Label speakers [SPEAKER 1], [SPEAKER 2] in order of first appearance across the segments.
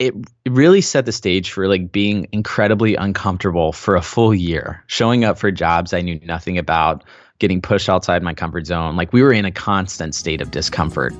[SPEAKER 1] it really set the stage for like being incredibly uncomfortable for a full year, showing up for jobs I knew nothing about, getting pushed outside my comfort zone. Like we were in a constant state of discomfort.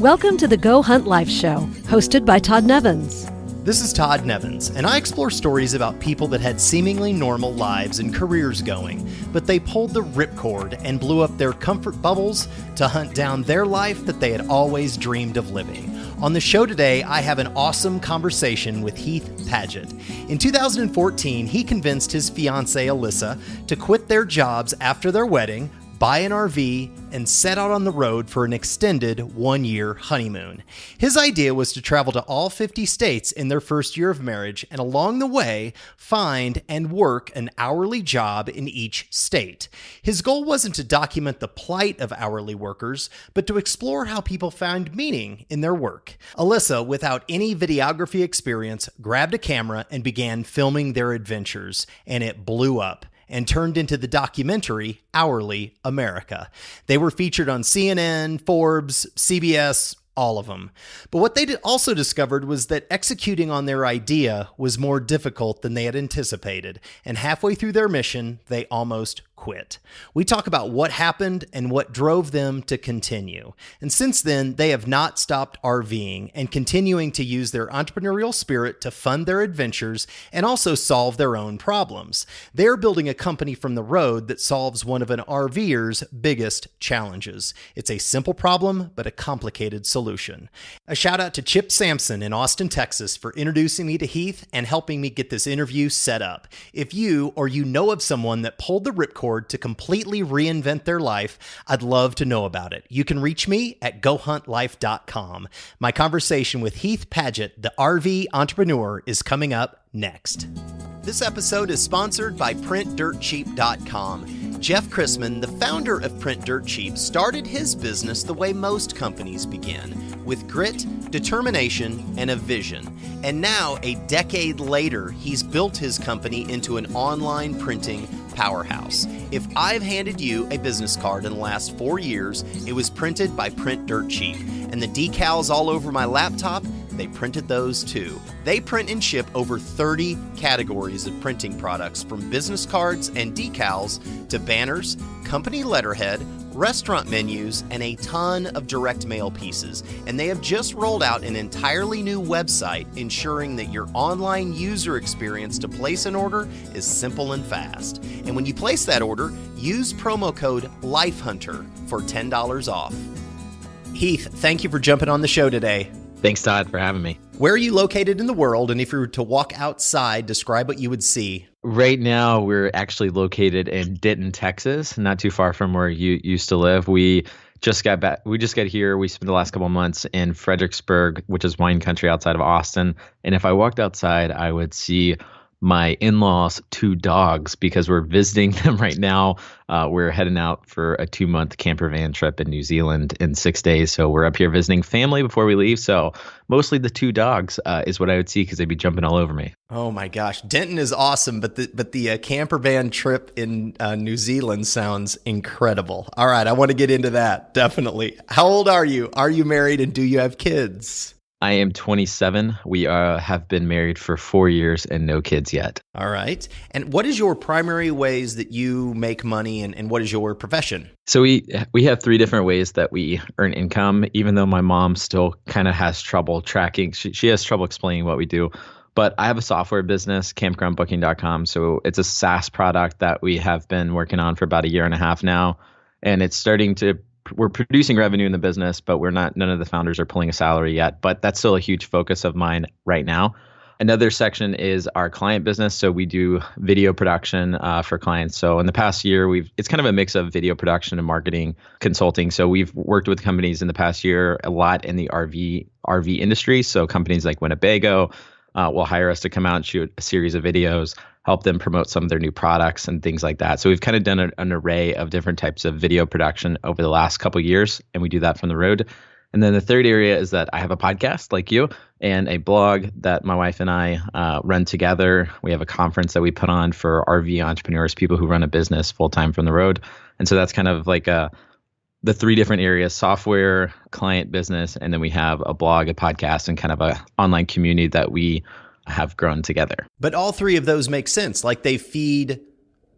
[SPEAKER 2] Welcome to the Go Hunt Life Show, hosted by Todd Nevins.
[SPEAKER 3] This is Todd Nevins, and I explore stories about people that had seemingly normal lives and careers going, but they pulled the ripcord and blew up their comfort bubbles to hunt down their life that they had always dreamed of living. On the show today, I have an awesome conversation with Heath Padgett. In 2014, he convinced his fiancé, Alyssa, to quit their jobs after their wedding, buy an RV, and set out on the road for an extended 1-year honeymoon. His idea was to travel to all 50 states in their first year of marriage and along the way, find and work an hourly job in each state. His goal wasn't to document the plight of hourly workers, but to explore how people found meaning in their work. Alyssa, without any videography experience, grabbed a camera and began filming their adventures, and it blew up and turned into the documentary Hourly America. They were featured on CNN, Forbes, CBS, all of them. But what they also discovered was that executing on their idea was more difficult than they had anticipated, and halfway through their mission, they almost quit. We talk about what happened and what drove them to continue. And since then, they have not stopped RVing and continuing to use their entrepreneurial spirit to fund their adventures and also solve their own problems. They're building a company from the road that solves one of an RVer's biggest challenges. It's a simple problem, but a complicated solution. A shout out to Chip Sampson in Austin, Texas for introducing me to Heath and helping me get this interview set up. If you or you know of someone that pulled the ripcord to completely reinvent their life, I'd love to know about it. You can reach me at gohuntlife.com. My conversation with Heath Padgett, the RV entrepreneur, is coming up next. This episode is sponsored by PrintDirtCheap.com. Jeff Chrisman, the founder of Print Dirt Cheap, started his business the way most companies begin, with grit, determination, and a vision. And now, a decade later, he's built his company into an online printing powerhouse. If I've handed you a business card in the last 4 years, it was printed by Print Dirt Cheap. And the decals all over my laptop, they printed those too. They print and ship over 30 categories of printing products, from business cards and decals to banners, company letterhead, restaurant menus, and a ton of direct mail pieces. And they have just rolled out an entirely new website, ensuring that your online user experience to place an order is simple and fast. And when you place that order, use promo code LIFEHUNTER for $10 off. Heath, thank you for jumping on the show today.
[SPEAKER 1] Thanks, Todd, for having me.
[SPEAKER 3] Where are you located in the world? And if you were to walk outside, describe what you would see.
[SPEAKER 1] Right now, we're actually located in Denton, Texas, not too far from where you used to live. We just got back. We just got here. We spent the last couple of months in Fredericksburg, which is wine country outside of Austin. And if I walked outside, I would see my in-laws' 2 dogs, because we're visiting them right now. We're heading out for a 2-month camper van trip in New Zealand in 6 days. So we're up here visiting family before we leave. So mostly the 2 dogs is what I would see, because they'd be jumping all over me.
[SPEAKER 3] Oh my gosh, Denton is awesome, but the camper van trip in New Zealand sounds incredible. All right, I want to get into that, definitely. How old are you? Are you married, and do you have kids?
[SPEAKER 1] I am 27. We have been married for 4 years and no kids yet.
[SPEAKER 3] All right. And what is your primary ways that you make money, and what is your profession?
[SPEAKER 1] So we have 3 different ways that we earn income, even though my mom still kind of has trouble tracking. She has trouble explaining what we do. But I have a software business, campgroundbooking.com. So it's a SaaS product that we have been working on for about 1.5 years now. And it's we're producing revenue in the business, but none of the founders are pulling a salary yet. But that's still a huge focus of mine right now. Another section is our client business. So we do video production for clients. So in the past year, it's kind of a mix of video production and marketing consulting. So we've worked with companies in the past year a lot in the RV industry. So companies like Winnebago will hire us to come out and shoot a series of videos, help them promote some of their new products and things like that. So we've kind of done an array of different types of video production over the last couple of years, and we do that from the road. And then the third area is that I have a podcast like you and a blog that my wife and I run together. We have a conference that we put on for RV entrepreneurs, people who run a business full time from the road. And so that's kind of like the three different areas: software, client business, and then we have a blog, a podcast, and kind of a online community that we have grown together.
[SPEAKER 3] But all three of those make sense. Like they feed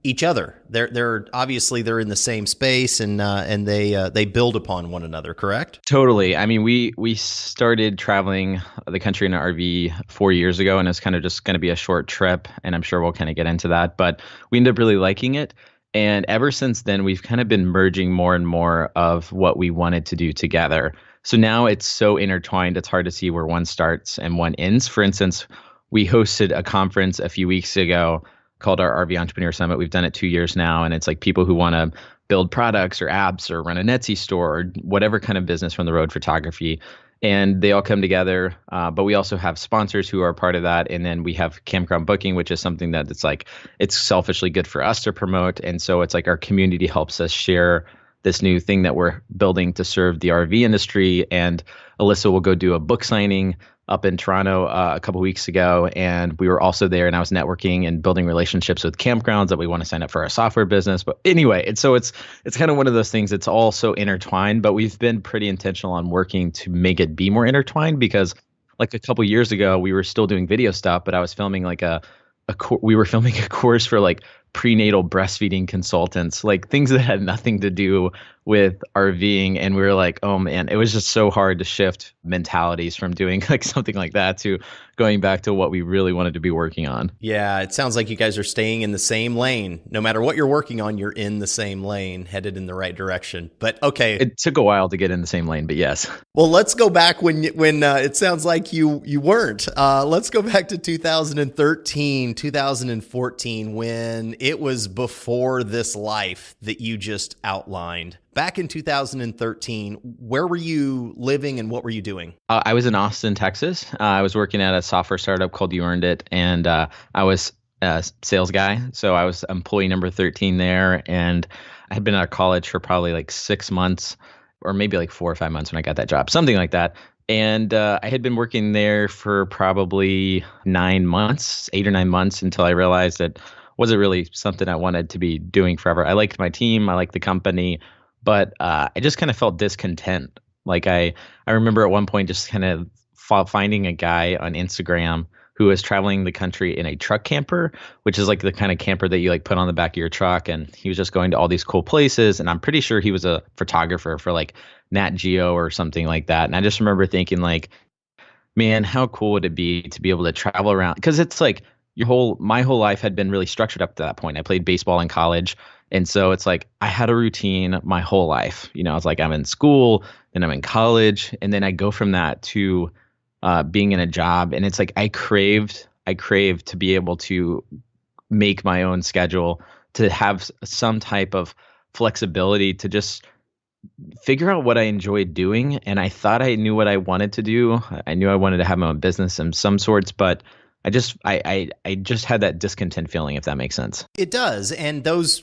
[SPEAKER 3] each other. They're obviously they're in the same space and they build upon one another, correct?
[SPEAKER 1] Totally. I mean, we started traveling the country in an RV 4 years ago, and it's kind of just going to be a short trip, and I'm sure we'll kind of get into that, but we ended up really liking it. And ever since then, we've kind of been merging more and more of what we wanted to do together. So now it's so intertwined, it's hard to see where one starts and one ends. For instance, we hosted a conference a few weeks ago called our RV Entrepreneur Summit. We've done it 2 years now, and it's like people who want to build products or apps or run an Etsy store or whatever kind of business from the road photography. And they all come together. But we also have sponsors who are part of that. And then we have campground booking, which is something that it's selfishly good for us to promote. And so it's like our community helps us share this new thing that we're building to serve the RV industry. And Alyssa will go do a book signing up in Toronto a couple weeks ago, and we were also there, and I was networking and building relationships with campgrounds that we want to sign up for our software business. But anyway, it's kind of one of those things. It's all so intertwined, but we've been pretty intentional on working to make it be more intertwined, because like a couple years ago, we were still doing video stuff, but I was filming we were filming a course for like prenatal breastfeeding consultants, like things that had nothing to do with RVing. And we were like, oh man, it was just so hard to shift mentalities from doing like something like that to going back to what we really wanted to be working on.
[SPEAKER 3] Yeah, it sounds like you guys are staying in the same lane. No matter what you're working on, you're in the same lane, headed in the right direction. But okay.
[SPEAKER 1] It took a while to get in the same lane, but yes.
[SPEAKER 3] Well, let's go back when it sounds like you weren't. Let's go back to 2013, 2014, when it was before this life that you just outlined. Back in 2013, where were you living and what were you doing?
[SPEAKER 1] I was in Austin, Texas. I was working at a software startup called You Earned It, and I was a sales guy. So I was employee number 13 there, and I had been out of college for probably like 6 months, or maybe like 4 or 5 months when I got that job, something like that. And I had been working there for probably 9 months, 8 or 9 months, until I realized that wasn't really something I wanted to be doing forever. I liked my team, I liked the company, but I just kind of felt discontent. Like I remember at one point just kind of finding a guy on Instagram who was traveling the country in a truck camper, which is like the kind of camper that you like put on the back of your truck. And he was just going to all these cool places. And I'm pretty sure he was a photographer for like Nat Geo or something like that. And I just remember thinking like, man, how cool would it be to be able to travel around? Because it's like my whole life had been really structured up to that point. I played baseball in college. And so it's like I had a routine my whole life. You know, it's like I'm in school, then I'm in college, and then I go from that to being in a job. And it's like I craved to be able to make my own schedule, to have some type of flexibility, to just figure out what I enjoyed doing. And I thought I knew what I wanted to do. I knew I wanted to have my own business of some sorts, but I just had that discontent feeling, if that makes sense.
[SPEAKER 3] It does. And those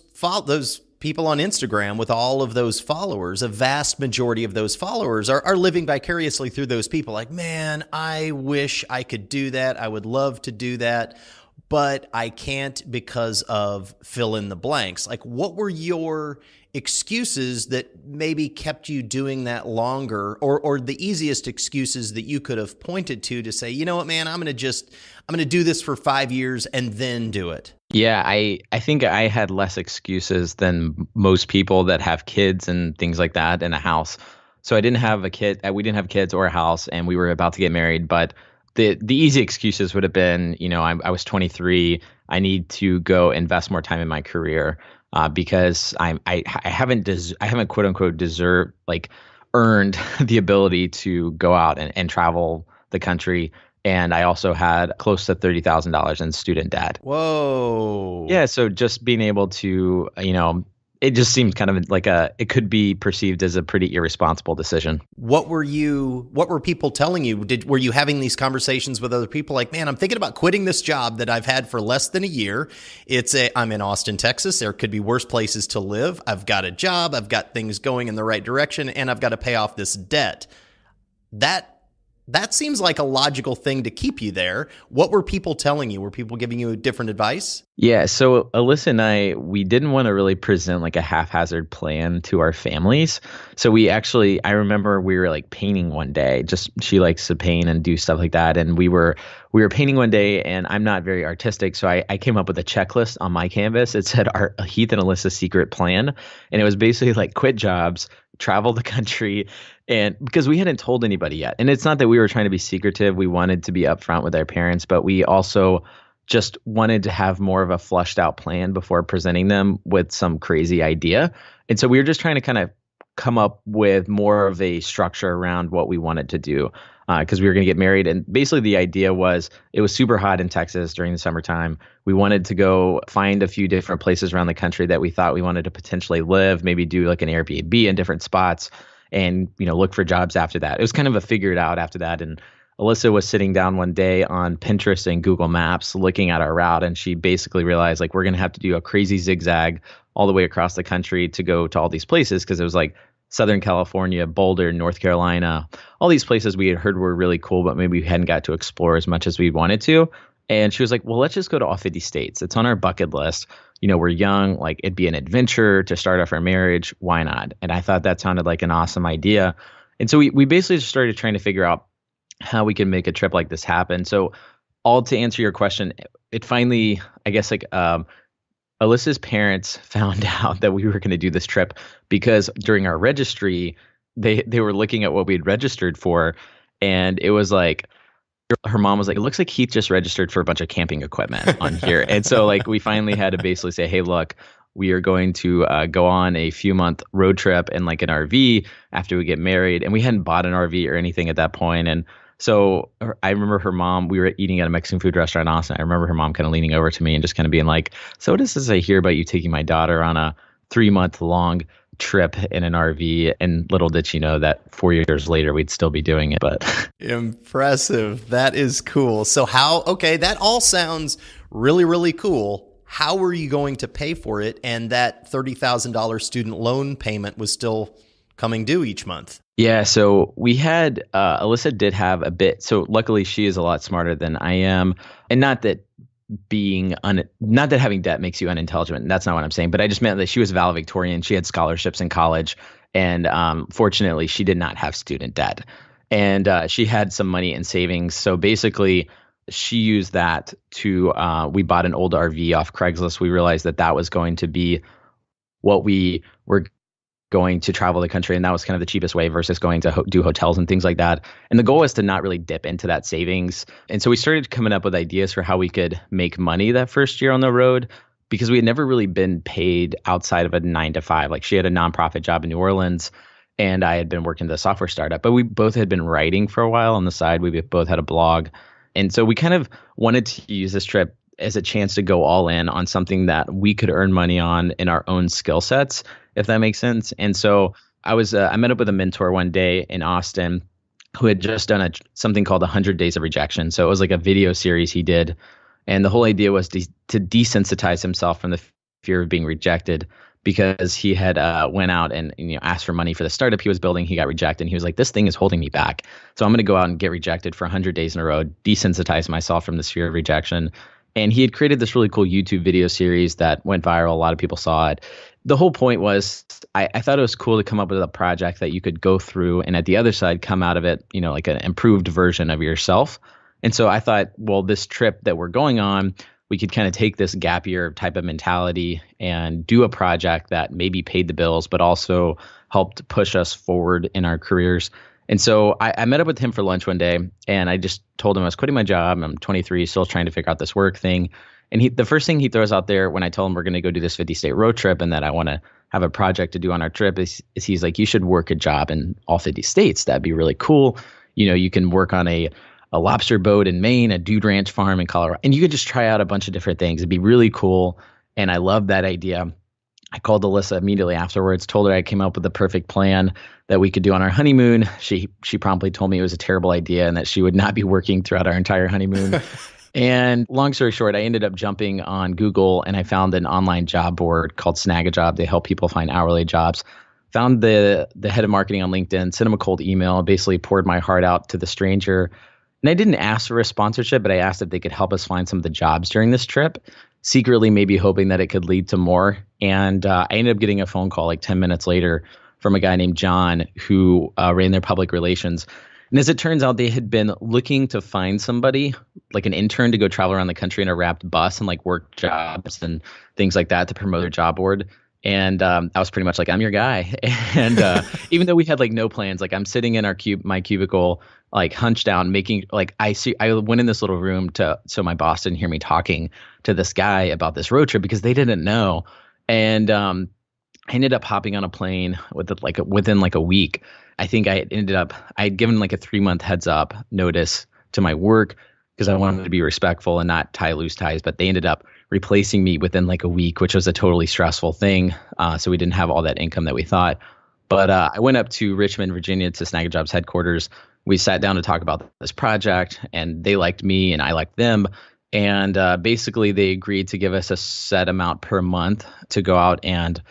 [SPEAKER 3] people on Instagram with all of those followers, a vast majority of those followers are living vicariously through those people. Like, man, I wish I could do that. I would love to do that, but I can't because of fill in the blanks. Like, what were your excuses that maybe kept you doing that longer, or the easiest excuses that you could have pointed to say, you know what, man, I'm going to do this for 5 years and then do it?
[SPEAKER 1] Yeah, I think I had less excuses than most people that have kids and things like that in a house. So I didn't have a kid, we didn't have kids or a house, and we were about to get married. But the easy excuses would have been, you know, I was 23. I need to go invest more time in my career because I haven't quote unquote earned the ability to go out and travel the country. And I also had close to $30,000 in student debt.
[SPEAKER 3] Whoa.
[SPEAKER 1] Yeah. So just being able to, you know, it just seemed kind of like it could be perceived as a pretty irresponsible decision. What
[SPEAKER 3] were people telling you? Were you having these conversations with other people like, man, I'm thinking about quitting this job that I've had for less than a year. I'm in Austin, Texas. There could be worse places to live. I've got a job. I've got things going in the right direction, and I've got to pay off this debt. That That seems like a logical thing to keep you there. What were people telling you? Were people giving you different advice?
[SPEAKER 1] Yeah, so Alyssa and we didn't want to really present like a haphazard plan to our families. So I remember we were like painting one day. Just she likes to paint and do stuff like that, and we were painting one day, and I'm not very artistic, so I came up with a checklist on my canvas. It said our Heath and Alyssa's secret plan, and it was basically like quit jobs, travel the country, and because we hadn't told anybody yet. And it's not that we were trying to be secretive. We wanted to be upfront with our parents, but we also just wanted to have more of a flushed out plan before presenting them with some crazy idea. And so we were just trying to kind of come up with more of a structure around what we wanted to do because we were going to get married. And basically the idea was it was super hot in Texas during the summertime. We wanted to go find a few different places around the country that we thought we wanted to potentially live, maybe do like an Airbnb in different spots and, look for jobs after that. It was kind of a figure it out after that. And Alyssa was sitting down one day on Pinterest and Google Maps looking at our route, and she basically realized like we're going to have to do a crazy zigzag all the way across the country to go to all these places because it was like Southern California, Boulder, North Carolina, all these places we had heard were really cool, but maybe we hadn't got to explore as much as we wanted to. And she was like, well, let's just go to all 50 states. It's on our bucket list. We're young, like it'd be an adventure to start off our marriage. Why not? And I thought that sounded like an awesome idea. And so we basically just started trying to figure out how we can make a trip like this happen. So all to answer your question, it finally, I guess Alyssa's parents found out that we were going to do this trip because during our registry, they were looking at what we had registered for. And it was like, her mom was like, it looks like Heath just registered for a bunch of camping equipment on here. And so like we finally had to basically say, hey, look, we are going to go on a few month road trip in like an RV after we get married. And we hadn't bought an RV or anything at that point. And so I remember her mom, we were eating at a Mexican food restaurant in Austin. I remember her mom kind of leaning over to me and just kind of being like, so what does this say here about you taking my daughter on a 3-month long trip in an RV? And little did she know that 4 years later, we'd still be doing it. But
[SPEAKER 3] impressive. That is cool. So okay, that all sounds really, really cool. How were you going to pay for it? And that $30,000 student loan payment was still coming due each month.
[SPEAKER 1] Yeah, so we had, Alyssa did have a bit, so luckily she is a lot smarter than I am. And not that having debt makes you unintelligent. That's not what I'm saying. But I just meant that she was valedictorian. She had scholarships in college. And fortunately, she did not have student debt. And she had some money in savings. So basically, she used that to, we bought an old RV off Craigslist. We realized that was going to be what we were going to travel the country. And that was kind of the cheapest way versus going to do hotels and things like that. And the goal was to not really dip into that savings. And so we started coming up with ideas for how we could make money that first year on the road because we had never really been paid outside of a 9-to-5. Like she had a nonprofit job in New Orleans and I had been working at a software startup, but we both had been writing for a while on the side. We both had a blog. And so we kind of wanted to use this trip as a chance to go all in on something that we could earn money on in our own skill sets, if that makes sense. And so I met up with a mentor one day in Austin who had just done something called 100 Days of Rejection. So it was like a video series he did. And the whole idea was to desensitize himself from the fear of being rejected because he had went out and asked for money for the startup he was building. He got rejected. And he was like, this thing is holding me back. So I'm going to go out and get rejected for 100 days in a row, desensitize myself from this fear of rejection. And he had created this really cool YouTube video series that went viral. A lot of people saw it. The whole point was I thought it was cool to come up with a project that you could go through and at the other side come out of it, like an improved version of yourself. And so I thought, well, this trip that we're going on, we could kind of take this gap year type of mentality and do a project that maybe paid the bills, but also helped push us forward in our careers. And so I met up with him for lunch one day and I just told him I was quitting my job. I'm 23, still trying to figure out this work thing. And the first thing he throws out there when I tell him we're going to go do this 50-state road trip and that I want to have a project to do on our trip is he's like, you should work a job in all 50 states. That'd be really cool. You can work on a lobster boat in Maine, a dude ranch farm in Colorado, and you could just try out a bunch of different things. It'd be really cool. And I love that idea. I called Alyssa immediately afterwards, told her I came up with the perfect plan that we could do on our honeymoon. She promptly told me it was a terrible idea and that she would not be working throughout our entire honeymoon. And long story short, I ended up jumping on Google and I found an online job board called Snag a Job. They help people find hourly jobs. found the head of marketing on LinkedIn, sent him a cold email, basically poured my heart out to the stranger. And I didn't ask for a sponsorship, but I asked if they could help us find some of the jobs during this trip, secretly maybe hoping that it could lead to more. And I ended up getting a phone call like 10 minutes later from a guy named John who ran their public relations. And as it turns out, they had been looking to find somebody, like an intern, to go travel around the country in a wrapped bus and like work jobs and things like that to promote their job board. And I was pretty much like, I'm your guy. And even though we had like no plans, like I'm sitting in my cubicle, like hunched down, making like I went in this little room so my boss didn't hear me talking to this guy about this road trip because they didn't know. And I ended up hopping on a plane within like a week. I think I'd given like a 3-month heads up notice to my work because I wanted to be respectful and not tie loose ties, but they ended up replacing me within like a week, which was a totally stressful thing. So we didn't have all that income that we thought. But I went up to Richmond, Virginia to Snag a Job's headquarters. We sat down to talk about this project, and they liked me and I liked them. And basically they agreed to give us a set amount per month to go out and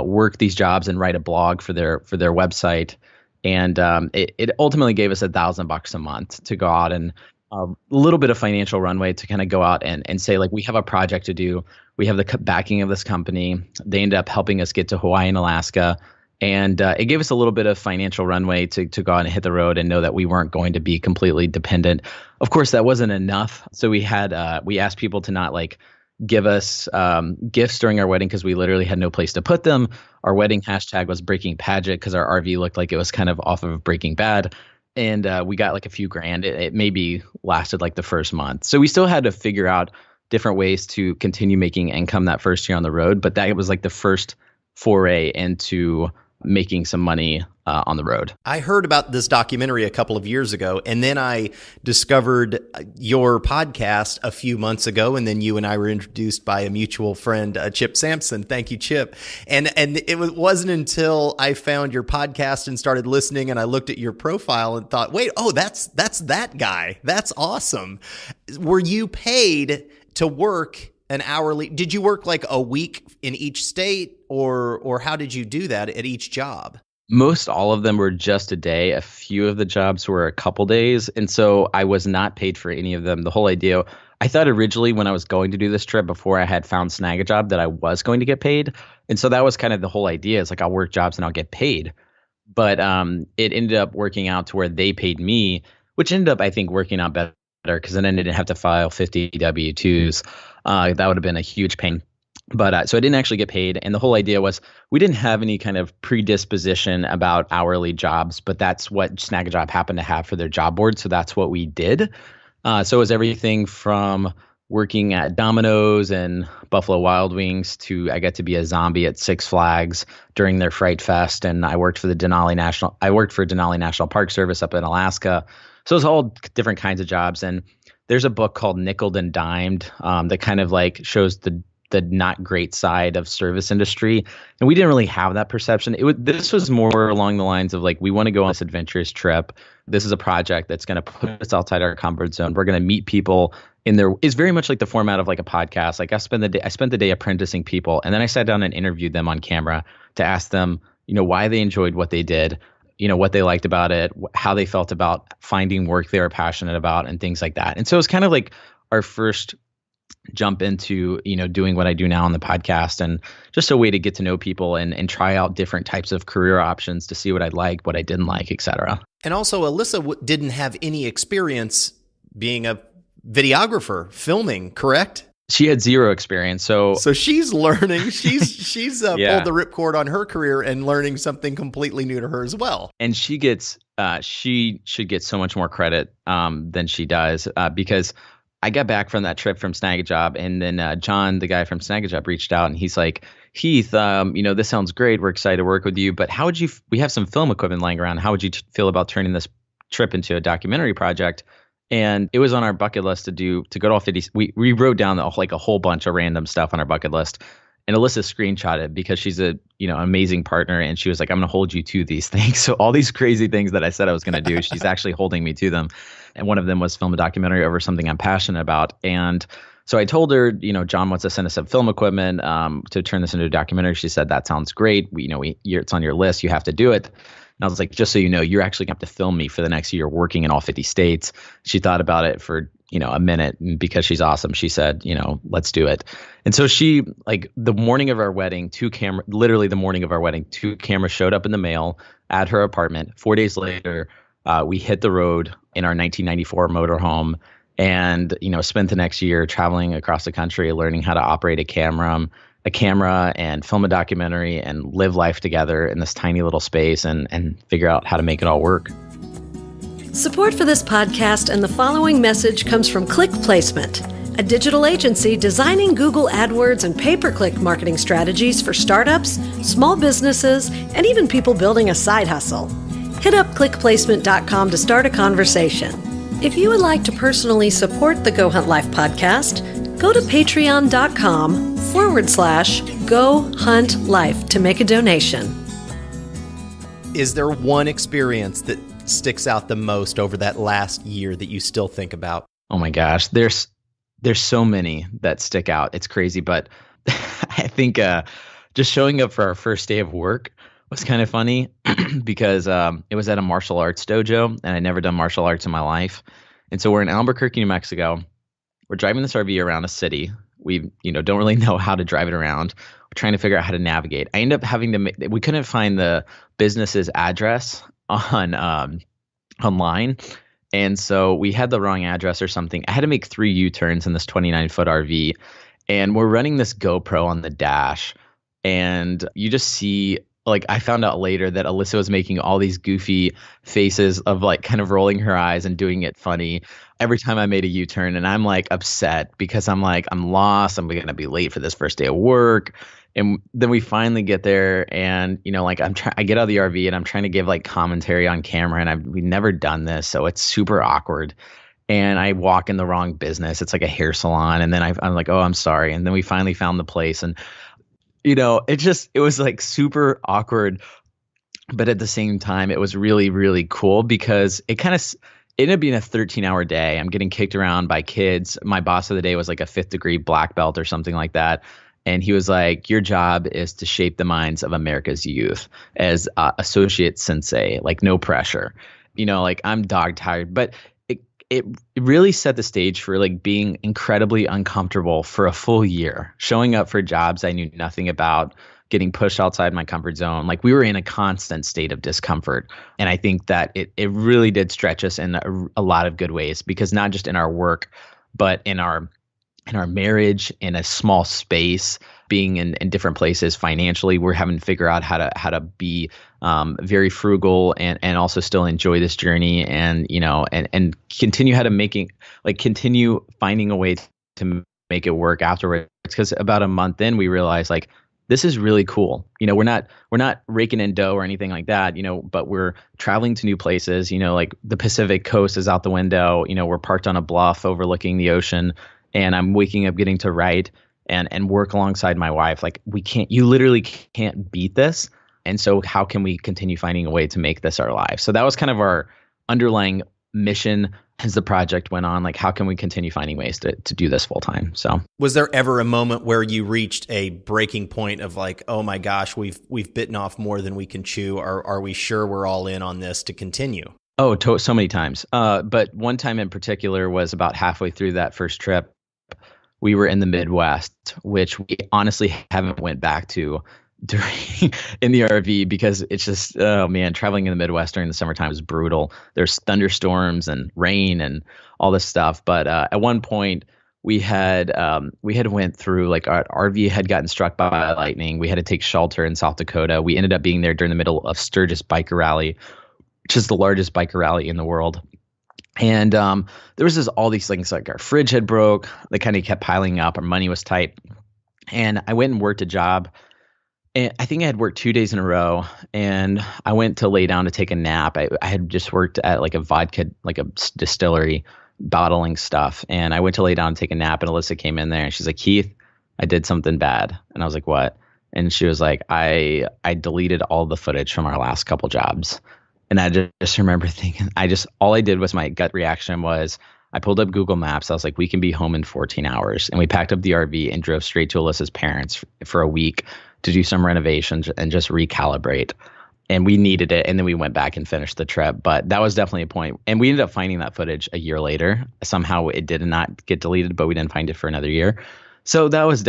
[SPEAKER 1] work these jobs and write a blog for their website. And it ultimately gave us $1,000 a month to go out and a little bit of financial runway to kind of go out and say, like, we have a project to do. We have the backing of this company. They ended up helping us get to Hawaii and Alaska. And it gave us a little bit of financial runway to go out and hit the road and know that we weren't going to be completely dependent. Of course, that wasn't enough. So we asked people to not like give us gifts during our wedding because we literally had no place to put them. Our wedding hashtag was Breaking Padgett because our RV looked like it was kind of off of Breaking Bad. And we got like a few grand. It maybe lasted like the first month. So we still had to figure out different ways to continue making income that first year on the road. But that was like the first foray into making some money on the road.
[SPEAKER 3] I heard about this documentary a couple of years ago, and then I discovered your podcast a few months ago, and then you and I were introduced by a mutual friend, Chip Sampson. Thank you, Chip. And it wasn't until I found your podcast and started listening, and I looked at your profile and thought, wait, oh, that's that guy. That's awesome. Were you paid to work an hourly? Did you work like a week in each state, or how did you do that at each job?
[SPEAKER 1] Most all of them were just a day. A few of the jobs were a couple days. And so I was not paid for any of them. The whole idea, I thought originally when I was going to do this trip before I had found Snag a Job that I was going to get paid. And so that was kind of the whole idea. It's like I'll work jobs and I'll get paid. But it ended up working out to where they paid me, which ended up, I think, working out better because then I didn't have to file 50 W-2s. That would have been a huge pain. But so I didn't actually get paid. And the whole idea was we didn't have any kind of predisposition about hourly jobs, but that's what Snag a Job happened to have for their job board. So that's what we did. So it was everything from working at Domino's and Buffalo Wild Wings to I got to be a zombie at Six Flags during their Fright Fest. And I worked for Denali National Park Service up in Alaska. So it was all different kinds of jobs. And there's a book called Nickeled and Dimed that kind of like shows the not great side of service industry. And we didn't really have that perception. This was more along the lines of like, we want to go on this adventurous trip. This is a project that's going to put us outside our comfort zone. We're going to meet people in there. It's very much like the format of like a podcast. Like I spent the day apprenticing people. And then I sat down and interviewed them on camera to ask them, why they enjoyed what they did, what they liked about it, how they felt about finding work they were passionate about and things like that. And so it's kind of like our first jump into, doing what I do now on the podcast and just a way to get to know people and try out different types of career options to see what I like, what I didn't like, et cetera.
[SPEAKER 3] And also Alyssa didn't have any experience being a videographer, filming, correct?
[SPEAKER 1] She had zero experience. So
[SPEAKER 3] she's learning. She's pulled the ripcord on her career and learning something completely new to her as well.
[SPEAKER 1] And she should get so much more credit than she does because I got back from that trip from Snag a Job, and then John, the guy from Snag a Job, reached out and he's like, Heath, this sounds great. We're excited to work with you, but we have some film equipment lying around. How would you feel about turning this trip into a documentary project? And it was on our bucket list to go to all 50. We wrote down like a whole bunch of random stuff on our bucket list. And Alyssa screenshotted it because she's a amazing partner, and she was like, I'm going to hold you to these things. So all these crazy things that I said I was going to do, she's actually holding me to them. And one of them was film a documentary over something I'm passionate about. And So I told her, John wants to send us some film equipment to turn this into a documentary. She said, that sounds great. It's on your list. You have to do it. And I was like, just so you know, you're actually going to have to film me for the next year working in all 50 states. She thought about it for, a minute. And because she's awesome, she said, let's do it. And so she, like the morning of our wedding, literally the morning of our wedding, 2 cameras showed up in the mail at her apartment. 4 days later, we hit the road in our 1994 motorhome and, spent the next year traveling across the country, learning how to operate a camera and film a documentary and live life together in this tiny little space and figure out how to make it all work.
[SPEAKER 2] Support for this podcast and the following message comes from Click Placement, a digital agency designing Google AdWords and pay-per-click marketing strategies for startups, small businesses, and even people building a side hustle. Hit up clickplacement.com to start a conversation. If you would like to personally support the Go Hunt Life podcast, go to patreon.com/Go Hunt Life to make a donation.
[SPEAKER 3] Is there one experience that sticks out the most over that last year that you still think about?
[SPEAKER 1] Oh my gosh, there's so many that stick out. It's crazy, but I think just showing up for our first day of work was kind of funny because it was at a martial arts dojo, and I'd never done martial arts in my life. And so we're in Albuquerque, New Mexico. We're driving this RV around a city. We, don't really know how to drive it around. We're trying to figure out how to navigate. I ended up having to we couldn't find the business's address on online. And so we had the wrong address or something. I had to make 3 U-turns in this 29-foot RV. And we're running this GoPro on the dash. And you just see, like, I found out later that Alyssa was making all these goofy faces of like kind of rolling her eyes and doing it funny every time I made a U-turn. And I'm like upset because I'm like, I'm lost. I'm going to be late for this first day of work. And then we finally get there and, like I get out of the RV and I'm trying to give like commentary on camera and we've never done this. So it's super awkward. And I walk in the wrong business. It's like a hair salon. And then I'm like, oh, I'm sorry. And then we finally found the place. And it was like super awkward, but at the same time, it was really, really cool because it ended up being a 13-hour day. I'm getting kicked around by kids. My boss of the day was like a 5th degree black belt or something like that. And he was like, your job is to shape the minds of America's youth as associate sensei, like no pressure, like I'm dog tired, but it really set the stage for like being incredibly uncomfortable for a full year, showing up for jobs I knew nothing about, getting pushed outside my comfort zone. Like we were in a constant state of discomfort. And I think that it really did stretch us in a lot of good ways, because not just in our work, but in our marriage, in a small space, being in different places financially, we're having to figure out how to be very frugal and also still enjoy this journey and continue continue finding a way to make it work afterwards. Because about a month in, we realized like this is really cool. We're not raking in dough or anything like that. But we're traveling to new places. Like the Pacific coast is out the window. We're parked on a bluff overlooking the ocean. And I'm waking up getting to write and work alongside my wife. Like you literally can't beat this. And so how can we continue finding a way to make this our life? So that was kind of our underlying mission as the project went on. Like, how can we continue finding ways to do this full time? So
[SPEAKER 3] was there ever a moment where you reached a breaking point of like, oh my gosh, we've bitten off more than we can chew? Or are we sure we're all in on this to continue?
[SPEAKER 1] Oh, so many times. But one time in particular was about halfway through that first trip. We were in the Midwest, which we honestly haven't went back to in the RV because it's just, oh man, traveling in the Midwest during the summertime is brutal. There's thunderstorms and rain and all this stuff. But at one point we had went through, like, our RV had gotten struck by lightning. We had to take shelter in South Dakota. We ended up being there during the middle of Sturgis Biker Rally, which is the largest biker rally in the world. And there was all these things, like our fridge had broke. They kind of kept piling up. Our money was tight. And I went and worked a job. And I think I had worked 2 days in a row. And I went to lay down to take a nap. I had just worked at like a vodka, like a distillery, bottling stuff. And I went to lay down and take a nap. And Alyssa came in there and she's like, Heath, I did something bad. And I was like, what? And she was like, I deleted all the footage from our last couple jobs. And I just remember thinking, all I did was, my gut reaction was, I pulled up Google Maps. I was like, we can be home in 14 hours. And we packed up the RV and drove straight to Alyssa's parents for a week to do some renovations and just recalibrate. And we needed it. And then we went back and finished the trip. But that was definitely a point. And we ended up finding that footage a year later. Somehow it did not get deleted, but we didn't find it for another year. So that was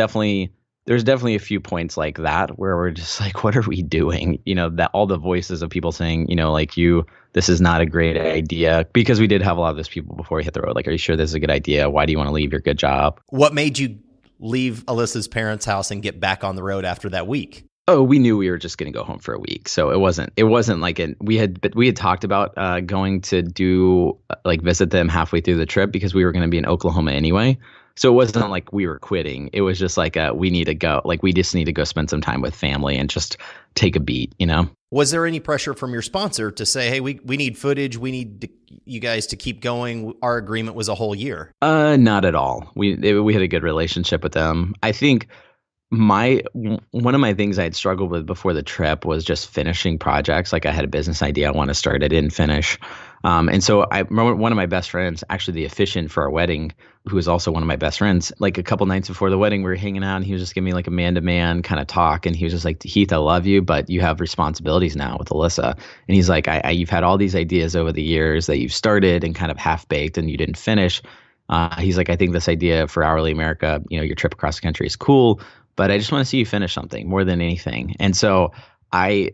[SPEAKER 1] there's definitely a few points like that where we're just like, what are we doing? That all the voices of people saying, this is not a great idea, because we did have a lot of those people before we hit the road. Like, are you sure this is a good idea? Why do you want to leave your good job?
[SPEAKER 3] What made you leave Alyssa's parents' house and get back on the road after that week?
[SPEAKER 1] Oh, we knew we were just going to go home for a week. So it wasn't like we had talked about going to do visit them halfway through the trip, because we were going to be in Oklahoma anyway. So it wasn't like we were quitting. It was just like we need to go. Like, we just need to go spend some time with family and just take a beat,
[SPEAKER 3] Was there any pressure from your sponsor to say, hey, we need footage. We need you guys to keep going. Our agreement was a whole year.
[SPEAKER 1] Not at all. We had a good relationship with them. I think one of my things I had struggled with before the trip was just finishing projects. Like, I had a business idea I want to start, I didn't finish. And so I remember one of my best friends, actually the officiant for our wedding, who was also one of my best friends, like a couple nights before the wedding, we were hanging out and he was just giving me like a man-to-man kind of talk. And he was just like, Heath, I love you, but you have responsibilities now with Alyssa. And he's like, you've had all these ideas over the years that you've started and kind of half-baked and you didn't finish. He's like, I think this idea for Hourly America, your trip across the country is cool, but I just want to see you finish something more than anything. And so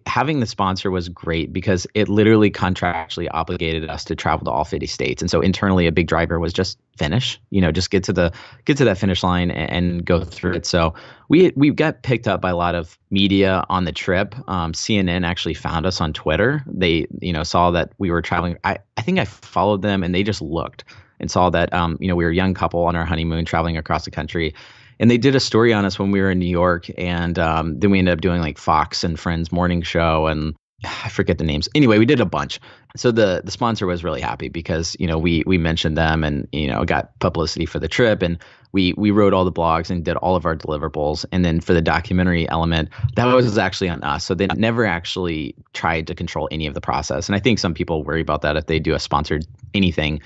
[SPEAKER 1] having the sponsor was great, because it literally contractually obligated us to travel to all 50 states. And so internally, a big driver was just finish, just get to that finish line and go through it. So we got picked up by a lot of media on the trip. CNN actually found us on Twitter. They, saw that we were traveling. I think I followed them, and they just looked and saw that, we were a young couple on our honeymoon traveling across the country. And they did a story on us when we were in New York. And then we ended up doing like Fox and Friends morning show. And I forget the names. Anyway, we did a bunch. So the sponsor was really happy because, we mentioned them and, got publicity for the trip. And we wrote all the blogs and did all of our deliverables. And then for the documentary element, that was actually on us. So they never actually tried to control any of the process. And I think some people worry about that if they do a sponsored anything,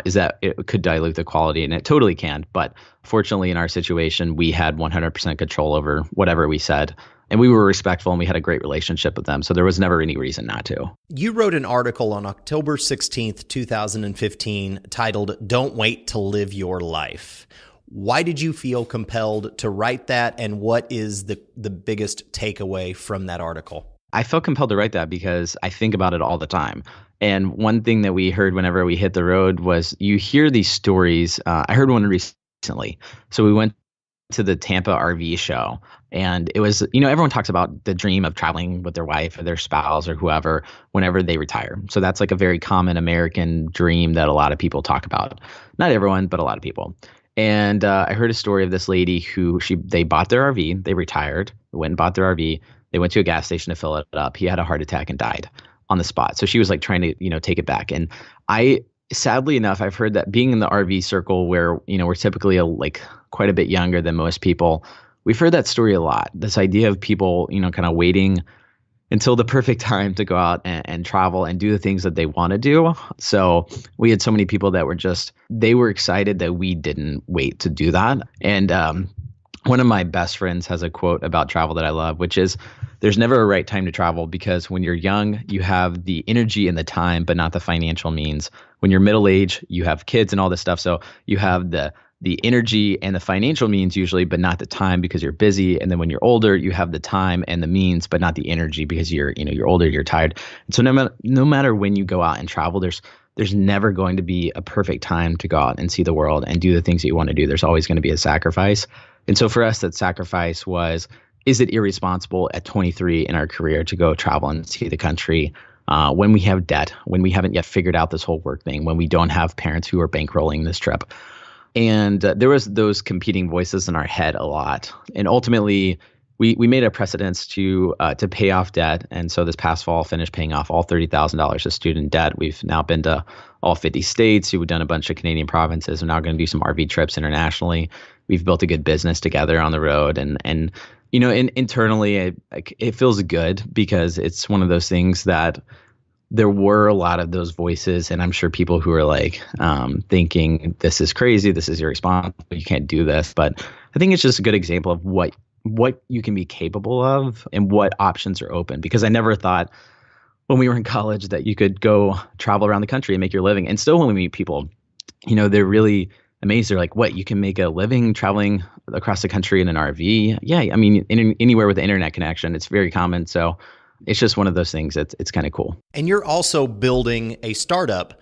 [SPEAKER 1] is that it could dilute the quality, and it totally can. But fortunately, in our situation, we had 100% control over whatever we said. And we were respectful, and we had a great relationship with them. So there was never any reason not to.
[SPEAKER 3] You wrote an article on October 16th, 2015, titled, "Don't Wait to Live Your Life." Why did you feel compelled to write that? And what is the biggest takeaway from that article?
[SPEAKER 1] I felt compelled to write that because I think about it all the time. And one thing that we heard whenever we hit the road was you hear these stories. I heard one recently. So we went to the Tampa RV show, and it was, everyone talks about the dream of traveling with their wife or their spouse or whoever whenever they retire. So that's like a very common American dream that a lot of people talk about. Not everyone, but a lot of people. And I heard a story of this lady who they bought their RV, they retired, went and bought their RV, they went to a gas station to fill it up. He had a heart attack and died on the spot. So she was like trying to, take it back. And sadly enough, I've heard that being in the RV circle where, we're typically like quite a bit younger than most people, we've heard that story a lot. This idea of people, kind of waiting until the perfect time to go out and travel and do the things that they want to do. So we had so many people that they were excited that we didn't wait to do that. And one of my best friends has a quote about travel that I love, which is, there's never a right time to travel, because when you're young, you have the energy and the time, but not the financial means. When you're middle age, you have kids and all this stuff. So you have the energy and the financial means usually, but not the time because you're busy. And then when you're older, you have the time and the means, but not the energy because you're older, you're tired. And so no matter when you go out and travel, there's never going to be a perfect time to go out and see the world and do the things that you want to do. There's always going to be a sacrifice. And so for us, that sacrifice was, is it irresponsible at 23 in our career to go travel and see the country when we have debt, when we haven't yet figured out this whole work thing, when we don't have parents who are bankrolling this trip? And there was those competing voices in our head a lot. And ultimately, we made a precedence to pay off debt. And so this past fall, finished paying off all $30,000 of student debt. We've now been to all 50 states. We've done a bunch of Canadian provinces. We're now going to do some RV trips internationally. We've built a good business together on the road. And internally, it feels good because it's one of those things that there were a lot of those voices, and I'm sure people who are like thinking this is crazy, this is irresponsible, you can't do this. But I think it's just a good example of what you can be capable of and what options are open. Because I never thought when we were in college that you could go travel around the country and make your living. And still when we meet people, they're really amazed. They're like, what, you can make a living traveling across the country in an RV? Yeah, I mean, anywhere with an internet connection, it's very common. So it's just one of those things it's kind of cool.
[SPEAKER 3] And you're also building a startup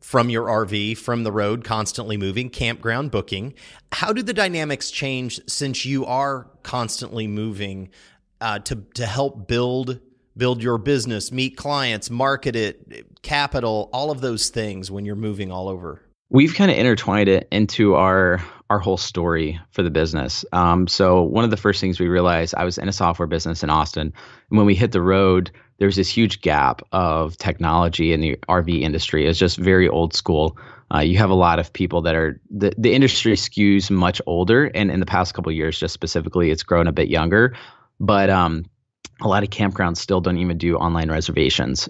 [SPEAKER 3] from your RV, from the road, constantly moving, campground booking. How do the dynamics change since you are constantly moving to help build your business, meet clients, market it, capital, all of those things when you're moving all over?
[SPEAKER 1] We've kind of intertwined it into our whole story for the business. So one of the first things we realized, I was in a software business in Austin, and when we hit the road, there's this huge gap of technology in the RV industry. It's just very old school. You have a lot of people that are the industry skews much older, and in the past couple of years, just specifically, it's grown a bit younger. But a lot of campgrounds still don't even do online reservations,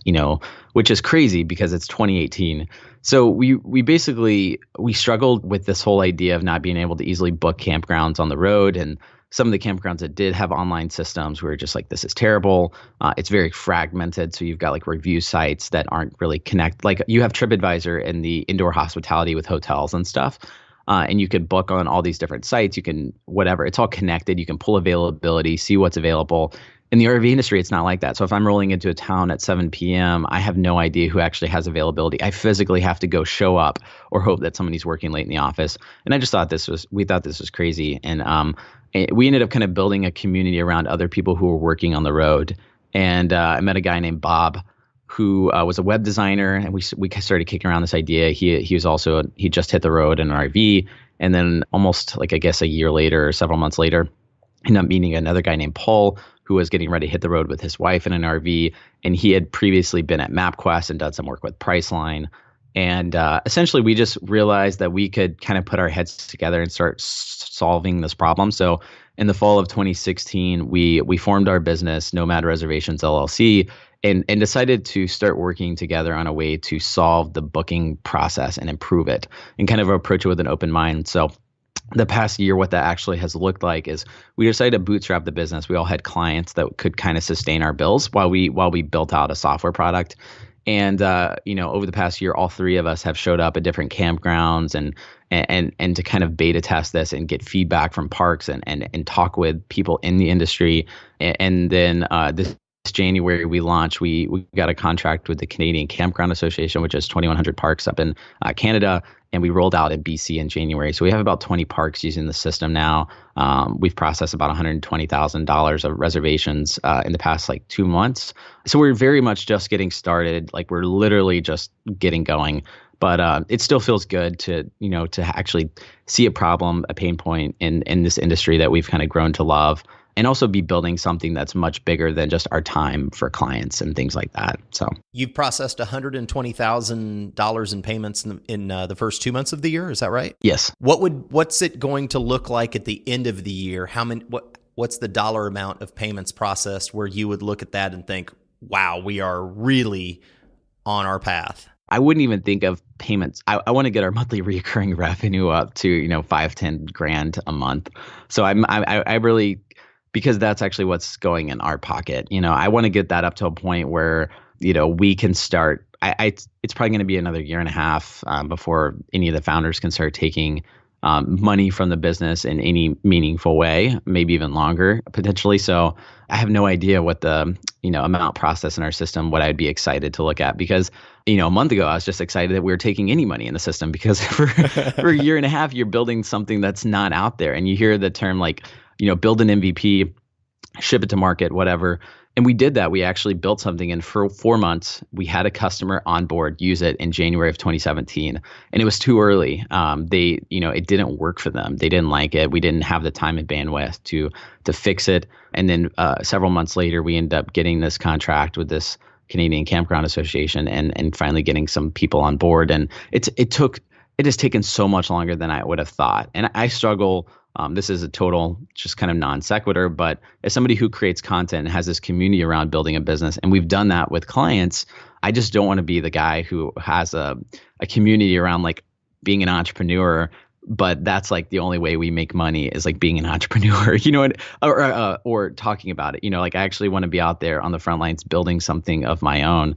[SPEAKER 1] which is crazy because it's 2018. So we basically struggled with this whole idea of not being able to easily book campgrounds on the road. And some of the campgrounds that did have online systems, we were just like, this is terrible. It's very fragmented. So you've got like review sites that aren't really connected. Like you have TripAdvisor in the indoor hospitality with hotels and stuff. And you could book on all these different sites. You can, whatever, it's all connected. You can pull availability, see what's available. In the RV industry, it's not like that. So if I'm rolling into a town at 7 p.m., I have no idea who actually has availability. I physically have to go show up or hope that somebody's working late in the office. And I just thought we thought this was crazy. And we ended up kind of building a community around other people who were working on the road. And I met a guy named Bob who was a web designer, and we started kicking around this idea. He just hit the road in an RV, and then almost like I guess a year later or several months later, ended up meeting another guy named Paul who was getting ready to hit the road with his wife in an RV, and he had previously been at MapQuest and done some work with Priceline. And essentially, we just realized that we could kind of put our heads together and start solving this problem. So in the fall of 2016, we formed our business, Nomad Reservations LLC, and decided to start working together on a way to solve the booking process and improve it and kind of approach it with an open mind. So the past year, what that actually has looked like is we decided to bootstrap the business. We all had clients that could kind of sustain our bills while we built out a software product. And over the past year, all three of us have showed up at different campgrounds and to kind of beta test this and get feedback from parks and talk with people in the industry. And then this January we launched. We got a contract with the Canadian Campground Association, which is 2,100 parks up in Canada, and we rolled out in BC in January. So we have about 20 parks using the system now. We've processed about $120,000 of reservations in the past 2 months. So we're very much just getting started. Like we're literally just getting going. But it still feels good to actually see a problem, a pain point in this industry that we've kind of grown to love, and also be building something that's much bigger than just our time for clients and things like that. So
[SPEAKER 3] you've processed $120,000 in payments in the first 2 months of the year. Is that right?
[SPEAKER 1] Yes.
[SPEAKER 3] What's it going to look like at the end of the year? What's the dollar amount of payments processed where you would look at that and think, wow, we are really on our path?
[SPEAKER 1] I wouldn't even think of payments. I want to get our monthly recurring revenue up to, $5-10 grand a month. So I really, because that's actually what's going in our pocket. I want to get that up to a point where, we can start. It's probably going to be another year and a half before any of the founders can start taking money from the business in any meaningful way, maybe even longer potentially. So I have no idea what the amount processed in our system, what I'd be excited to look at, because a month ago I was just excited that we were taking any money in the system, because for a year and a half you're building something that's not out there, and you hear the term build an MVP, ship it to market, whatever. And we did that. We actually built something, and for 4 months, we had a customer on board use it in January of 2017. And it was too early. It didn't work for them. They didn't like it. We didn't have the time and bandwidth to fix it. And then several months later, we ended up getting this contract with this Canadian Campground Association and finally getting some people on board. And it has taken so much longer than I would have thought. And I struggle. This is a total just kind of non sequitur, but as somebody who creates content and has this community around building a business, and we've done that with clients, I just don't want to be the guy who has a community around like being an entrepreneur, but that's like the only way we make money is like being an entrepreneur, or talking about it. Like I actually want to be out there on the front lines building something of my own.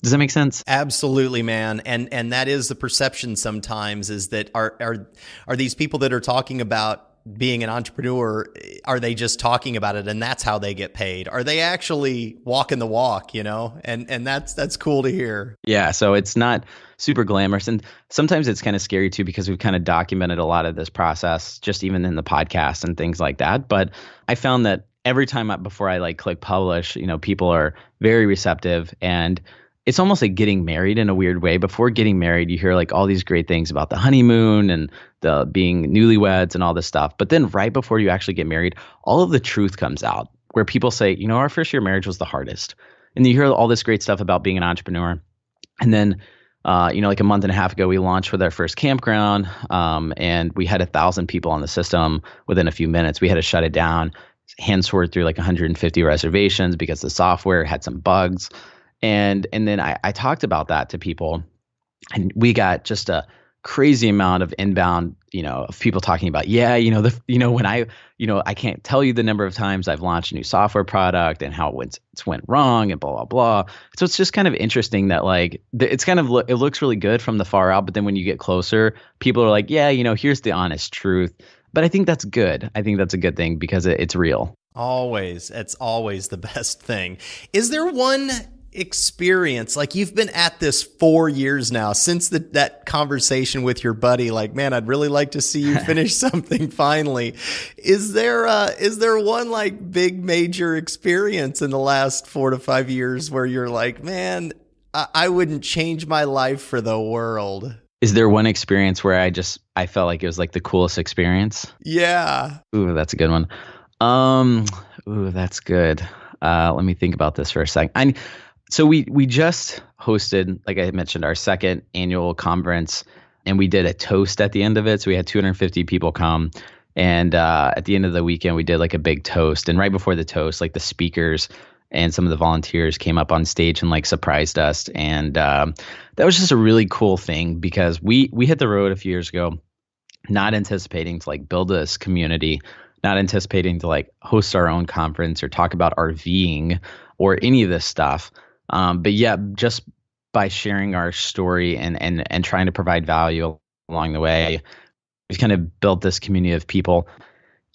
[SPEAKER 1] Does that make sense?
[SPEAKER 3] Absolutely, man. And that is the perception sometimes, is that are these people that are talking about being an entrepreneur, are they just talking about it and that's how they get paid? Are they actually walking the walk, And that's cool to hear.
[SPEAKER 1] Yeah, so it's not super glamorous, and sometimes it's kind of scary too, because we've kind of documented a lot of this process just even in the podcast and things like that. But I found that every time before I like click publish, people are very receptive, and it's almost like getting married in a weird way. Before getting married, you hear like all these great things about the honeymoon and the being newlyweds and all this stuff. But then right before you actually get married, all of the truth comes out, where people say, our first year marriage was the hardest. And you hear all this great stuff about being an entrepreneur. And then, like a month and a half ago, we launched with our first campground, and we had 1,000 people on the system within a few minutes. We had to shut it down, hand sort through like 150 reservations because the software had some bugs. And then I talked about that to people, and we got just a crazy amount of inbound, of people talking about, when I can't tell you the number of times I've launched a new software product and how it's went wrong and blah, blah, blah. So it's just kind of interesting that like, it's kind of, it looks really good from the far out, but then when you get closer, people are like, here's the honest truth. But I think that's good. I think that's a good thing because it's real.
[SPEAKER 3] Always. It's always the best thing. Is there one experience, like you've been at this 4 years now, since that conversation with your buddy, like, man, I'd really like to see you finish something finally. Is there one like big major experience in the last 4 to 5 years where you're like, man, I wouldn't change my life for the world?
[SPEAKER 1] Is there one experience where I felt like it was like the coolest experience?
[SPEAKER 3] Yeah.
[SPEAKER 1] Ooh, that's a good one. That's good. Let me think about this for a second. So we just hosted, like I mentioned, our second annual conference, and we did a toast at the end of it. So we had 250 people come, and at the end of the weekend, we did like a big toast. And right before the toast, like the speakers and some of the volunteers came up on stage and like surprised us. And that was just a really cool thing, because we hit the road a few years ago, not anticipating to like build this community, not anticipating to like host our own conference or talk about RVing or any of this stuff. But yeah, just by sharing our story and trying to provide value along the way, we've kind of built this community of people.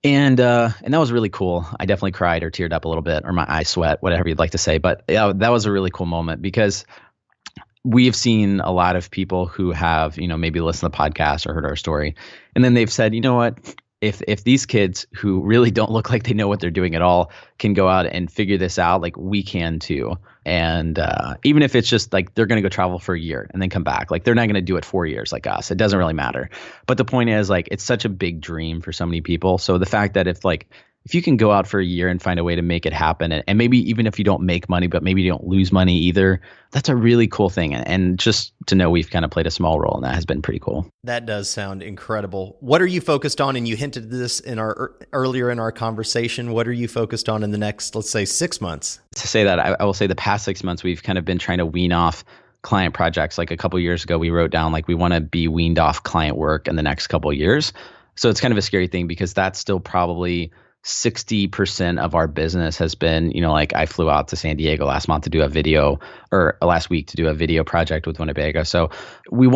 [SPEAKER 1] And that was really cool. I definitely cried or teared up a little bit, or my eyes sweat, whatever you'd like to say. But yeah, that was a really cool moment, because we've seen a lot of people who have, maybe listened to the podcast or heard our story, and then they've said, you know what? If these kids who really don't look like they know what they're doing at all can go out and figure this out, like we can too. And even if it's just like they're going to go travel for a year and then come back, like they're not going to do it 4 years like us. It doesn't really matter. But the point is, like, it's such a big dream for so many people. So the fact that if you can go out for a year and find a way to make it happen, and maybe even if you don't make money, but maybe you don't lose money either, that's a really cool thing. And just to know we've kind of played a small role in that has been pretty cool. That
[SPEAKER 3] does sound incredible. What are you focused on? And you hinted this earlier in our conversation. What are you focused on in the next, let's say, 6 months?
[SPEAKER 1] To say that, I will say the past 6 months, we've kind of been trying to wean off client projects. Like a couple of years ago, we wrote down like we want to be weaned off client work in the next couple of years. So it's kind of a scary thing, because that's still probably 60% of our business has been, like I flew out to San Diego last month to do a video, or last week to do a video project with Winnebago. So we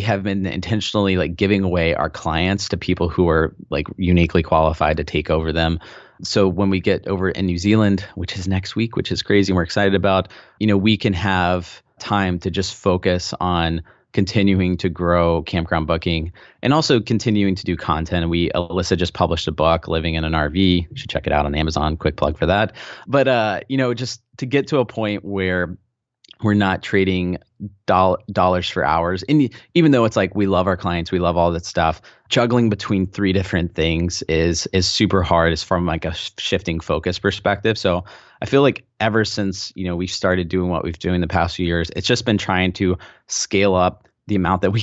[SPEAKER 1] have been intentionally like giving away our clients to people who are like uniquely qualified to take over them. So when we get over in New Zealand, which is next week, which is crazy and we're excited about, we can have time to just focus on continuing to grow campground booking and also continuing to do content. Alyssa just published a book, Living in an RV. You should check it out on Amazon. Quick plug for that. But, just to get to a point where we're not trading dollars for hours. And even though it's like we love our clients, we love all that stuff, juggling between 3 different things is super hard. It's from like a shifting focus perspective. So I feel like ever since, we started doing what we've doing the past few years, it's just been trying to scale up the amount that we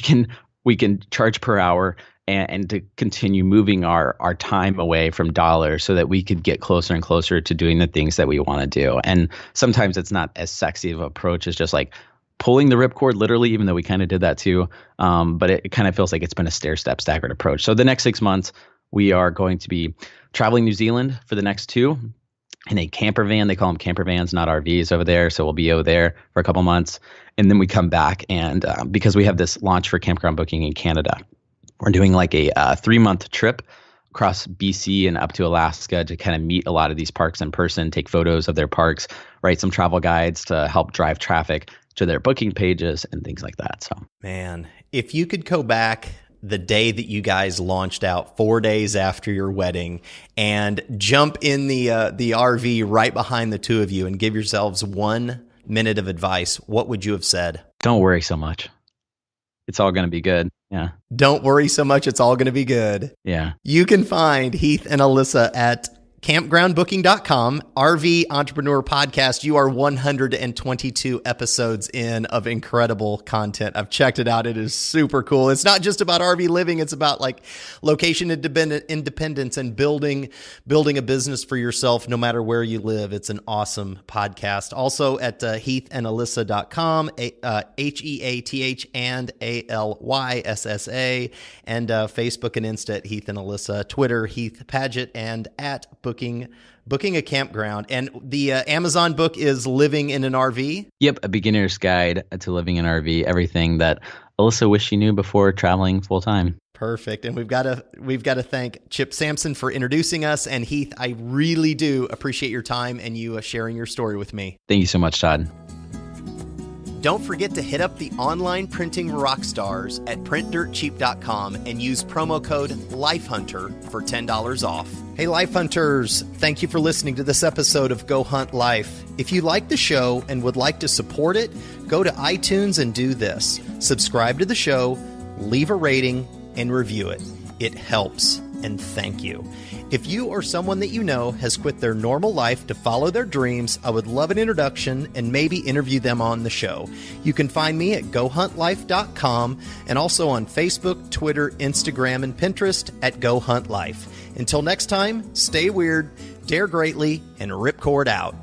[SPEAKER 1] can charge per hour and to continue moving our time away from dollars so that we could get closer and closer to doing the things that we want to do. And sometimes it's not as sexy of an approach as just like pulling the ripcord literally, even though we kind of did that too. But it kind of feels like it's been a stair-step staggered approach. So the next 6 months, we are going to be traveling New Zealand for the next 2 in a camper van. They call them camper vans, not RVs over there. So we'll be over there for a couple months. And then we come back and because we have this launch for campground booking in Canada, we're doing like a 3-month trip across BC and up to Alaska to kind of meet a lot of these parks in person, take photos of their parks, write some travel guides to help drive traffic to their booking pages and things like that. So,
[SPEAKER 3] man, if you could go back the day that you guys launched out 4 days after your wedding and jump in the RV right behind the two of you and give yourselves 1 minute of advice, what would you have said?
[SPEAKER 1] Don't worry so much. It's all going to be good. Yeah.
[SPEAKER 3] Don't worry so much. It's all going to be good.
[SPEAKER 1] Yeah.
[SPEAKER 3] You can find Heath and Alyssa at campgroundbooking.com, RV Entrepreneur Podcast. You are 122 episodes in of incredible content. I've checked it out. It is super cool. It's not just about RV living. It's about like location independence and building a business for yourself no matter where you live. It's an awesome podcast. Also at heathandalyssa.com, HEATH and ALYSSA, and Facebook and Insta at Heath and Alyssa, Twitter, Heath Padgett, and at Booking a Campground. And the Amazon book is Living in an RV.
[SPEAKER 1] Yep, a beginner's guide to living in an RV. Everything that Alyssa wished she knew before traveling full time.
[SPEAKER 3] Perfect. And we've got to thank Chip Sampson for introducing us. And Heath, I really do appreciate your time and you sharing your story with me.
[SPEAKER 1] Thank you so much, Todd.
[SPEAKER 3] Don't forget to hit up the online printing rock stars at printdirtcheap.com and use promo code LifeHunter for $10 off. Hey, Life Hunters, thank you for listening to this episode of Go Hunt Life. If you like the show and would like to support it, go to iTunes and do this. Subscribe to the show, leave a rating, and review it. It helps, and thank you. If you or someone that you know has quit their normal life to follow their dreams, I would love an introduction and maybe interview them on the show. You can find me at gohuntlife.com and also on Facebook, Twitter, Instagram, and Pinterest at Go Hunt Life. Until next time, stay weird, dare greatly, and ripcord out.